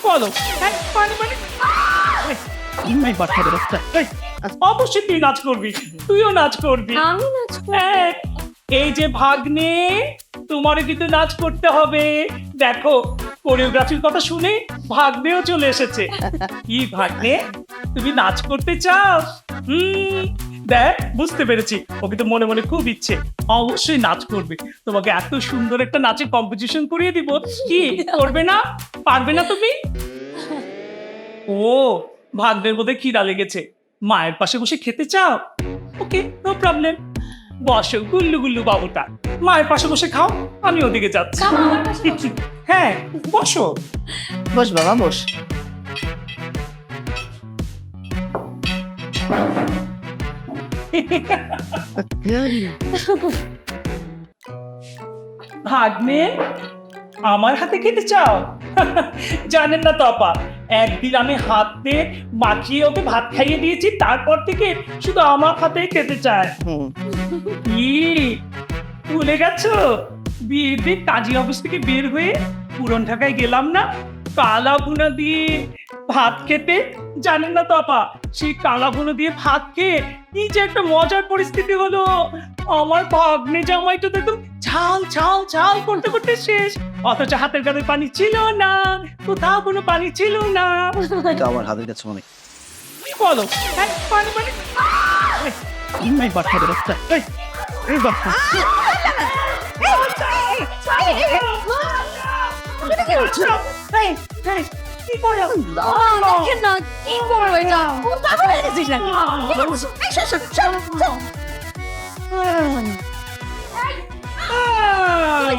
বলো অবশ্যই তুই নাচ করবি, তুইও নাচ করবি। আমি নাচ করব? এই যে ভাগ্নে, তোমারও কিন্তু নাচ করতে হবে। দেখো কোরিওগ্রাফির কথা শুনে ভাগ্নেও চলে এসেছে। কি ভাগ্নে, তুমি নাচ করতে চাও? দেখ বুঝতে পেরেছি, ওকে তো মনে মনে খুব ইচ্ছে, অবশ্যই নাচ করবে। তোমাকে এত সুন্দর একটা নাচের কম্পিটিশন করিয়ে দিব। কি করবে না? পারবে না তুমি? ও, ভাগ্নের বোধে খিদা লেগেছে, মায়ের পাশে বসে খেতে চাও? ওকে, নো প্রবলেম, বসো গুল্লু গুল্লু বাবুটা, মায়ের পাশে বসে খাও, আমি ওদিকে যাচ্ছি। হ্যাঁ বসো। বস বাবা বস। ভাগ্নে, আমার হাতে খেতে চাও? জানেন না তো আপা, একদিন আমি হাতে মাখিয়ে ওকে ভাত খাইয়ে দিয়েছি, তারপর থেকে শুধু আমার হাতেই খেতে চায়। কি ভুলে গেছো? বিয়ের দিন কাজী অফিস থেকে বের হয়ে পুরন ঢাকায় গেলাম না, কালা ভুনা দিয়ে ভাত খেতে। জানেন না তো আপা, সেই কালা ভুনা দিয়ে ভাত খেয়ে কি যে একটা মজার পরিস্থিতি হলো। আমার ভাগ্নে জামাইটা দেখুন ঝাল ঝাল ঝাল করতে করতে শেষ, অথচ হাতের কাছে পানি ছিল না, কোথাও কোনো পানি ছিল না। আমার হাতের কাছে অনেক। কি বলো? পানি পানি নাই বাচ্চা বেরোচ্ছে। কি করে? দেখেন না কি করবো এটা?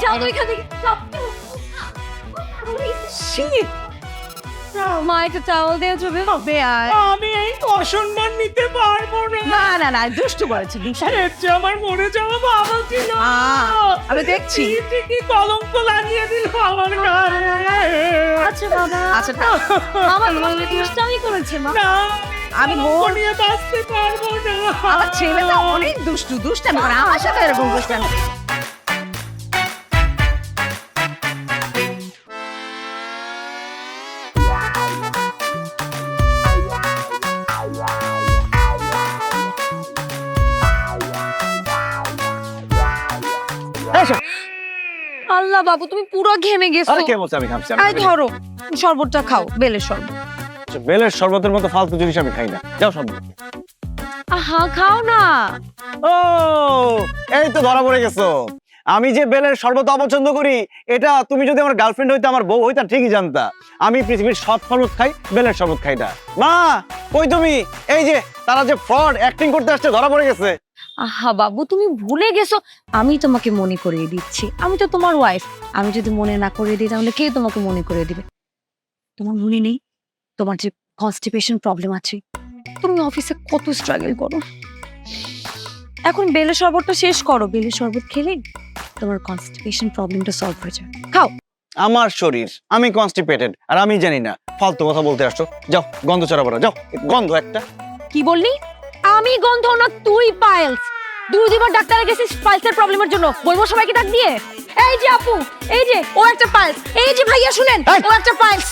যাও তো এখান থেকে, যাও। মা একটা টাওয়াল দেওয়া যাবে? আমি এই অসম্মান নিতে পারবো না। না না না, দুষ্টু করেছি। আমার মরে যাওয়া বাবা ছিল, আমি দেখছি। কি কলঙ্ক লাগিয়ে দিল আমার গায়ে। আচ্ছা বাবা, আচ্ছা আমার দুষ্টামি করেছে মা। না, আমি কলঙ্ক নিয়ে বাঁচতে পারবো না। আমার ছেলেটা অনেক দুষ্টু, দুষ্টামি করে আমার সাথে এরকম দুষ্টামি। আল্লাহ বাবু, তুমি পুরো ঘেমে গেছো। আরে কে বলছে আমি ঘামছি? আই ধরো শরবতটা খাও, বেলের শরবত। বেলের শরবতের মতো ফালতু জিনিস আমি খাই না। যাও শরবত। আহা খাও না। ও, এই তো ধরা পড়ে গেছো। আমি যে বেলের শরবত অপছন্দ করি, এটা তুমি যদি আমার গার্লফ্রেন্ড হইতে, আমার বউ হইতা, ঠিকই জানতা। আমি পৃথিবীর সব শরবত খাই, বেলের শরবত খাই না। মা কই তুমি? এই যে তারা যে ফ্রড অ্যাক্টিং করতে আসছে, ধরা পড়ে গেছে। আহা বাবু, তুমি ভুলে গেছো, আমি তোমাকে মনে করিয়ে দিচ্ছি। আমি তো তোমার ওয়াইফ, আমি যদি মনে না করিয়ে দিই তাহলে কে তোমাকে মনে করিয়ে দিবে? তোমার মনে নেই তোমার যে কনস্টিপেশন প্রবলেম আছে? তুমি অফিসে কত স্ট্রাগল করো। এখন বেলের শরবতটা শেষ করো, বেলের শরবত খেলে তোমার কনস্টিপেশন প্রবলেমটা সলভ হয়ে যাবে। খাও। আমার শরীর, আমি কনস্টিপেটেড, আর আমি জানি না ফালতু কথা বলতে আসছো। যাও গন্ধ ছড়া পড়া, যাও। গন্ধ একটা। কি বললি? আমি গন্ধ না, তুই পাইলস। 2 দিনবার ডাক্তারে গেছিস পাইলসের প্রবলেমের জন্য, বলবো সবাইকে ডাক দিয়ে? এই যে আপু, এই যে ও একটা পাইলস, এই যে ভাইয়া শুনেন, ও একটা পাইলস।